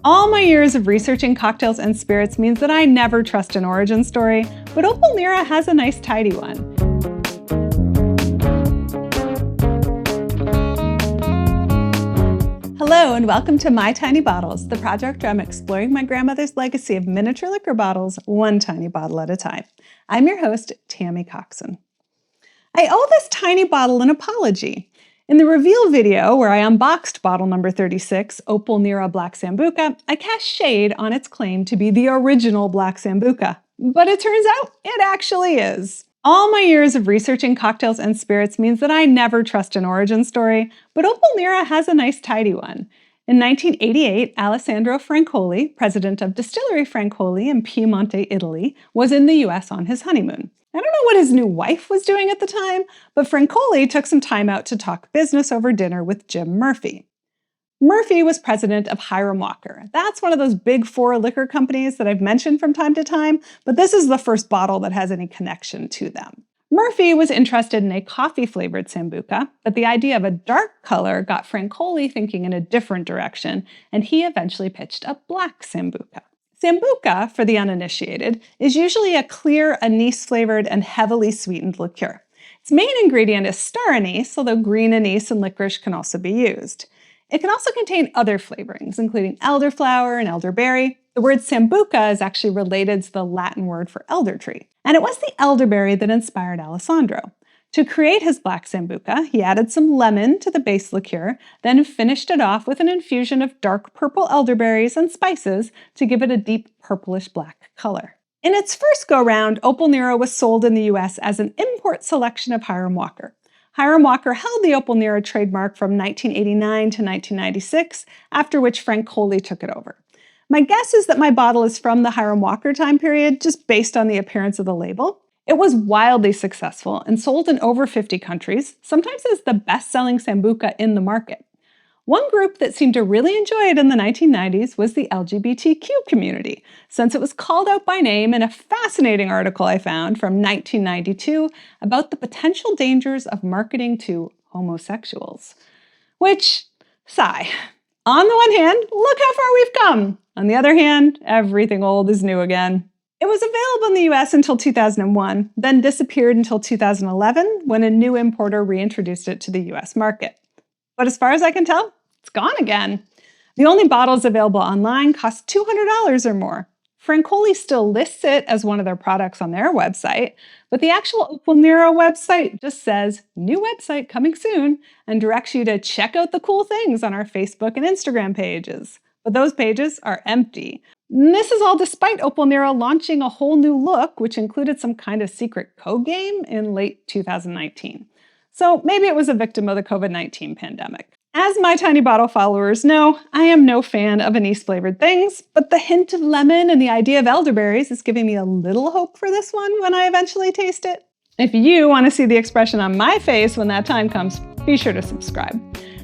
All my years of researching cocktails and spirits means that I never trust an origin story, but Opal Nera has a nice tidy one. Hello and welcome to My Tiny Bottles, the project where I'm exploring my grandmother's legacy of miniature liquor bottles, one tiny bottle at a time. I'm your host, Tammy Coxon. I owe this tiny bottle an apology. In the reveal video, where I unboxed bottle number 36, Opal Nera Black Sambuca, I cast shade on its claim to be the original Black Sambuca. But it turns out it actually is. All my years of researching cocktails and spirits means that I never trust an origin story, but Opal Nera has a nice tidy one. In 1988, Alessandro Francoli, president of Distillery Francoli in Piemonte, Italy, was in the US on his honeymoon. I don't know what his new wife was doing at the time, but Francoli took some time out to talk business over dinner with Jim Murphy. Murphy was president of Hiram Walker. That's one of those big four liquor companies that I've mentioned from time to time, but this is the first bottle that has any connection to them. Murphy was interested in a coffee-flavored Sambuca, but the idea of a dark color got Francoli thinking in a different direction, and he eventually pitched a black Sambuca. Sambuca, for the uninitiated, is usually a clear anise-flavored and heavily sweetened liqueur. Its main ingredient is star anise, although green anise and licorice can also be used. It can also contain other flavorings, including elderflower and elderberry. The word Sambuca is actually related to the Latin word for elder tree. And it was the elderberry that inspired Alessandro. To create his black Sambuca, he added some lemon to the base liqueur, then finished it off with an infusion of dark purple elderberries and spices to give it a deep purplish black color. In its first go-round, Opal Nera was sold in the US as an import selection of Hiram Walker. Hiram Walker held the Opal Nera trademark from 1989 to 1996, after which Francoli took it over. My guess is that my bottle is from the Hiram Walker time period, just based on the appearance of the label. It was wildly successful and sold in over 50 countries, sometimes as the best-selling Sambuca in the market. One group that seemed to really enjoy it in the 1990s was the LGBTQ community, since it was called out by name in a fascinating article I found from 1992 about the potential dangers of marketing to homosexuals. Which, sigh. On the one hand, look how far we've come. On the other hand, everything old is new again. It was available in the US until 2001, then disappeared until 2011 when a new importer reintroduced it to the US market. But as far as I can tell, it's gone again. The only bottles available online cost $200 or more. Francoli still lists it as one of their products on their website, but the actual Opal Nera website just says, "New website coming soon," and directs you to check out the cool things on our Facebook and Instagram pages. But those pages are empty. And this is all despite Opal Nera launching a whole new look, which included some kind of secret code game in late 2019. So maybe it was a victim of the COVID-19 pandemic. As My Tiny Bottle followers know, I am no fan of anise-flavored things, but the hint of lemon and the idea of elderberries is giving me a little hope for this one when I eventually taste it. If you want to see the expression on my face when that time comes, be sure to subscribe.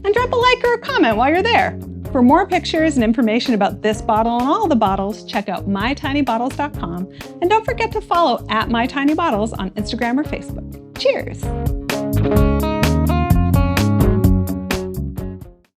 And drop a like or a comment while you're there. For more pictures and information about this bottle and all the bottles, check out mytinybottles.com. And don't forget to follow @mytinybottles on Instagram or Facebook. Cheers!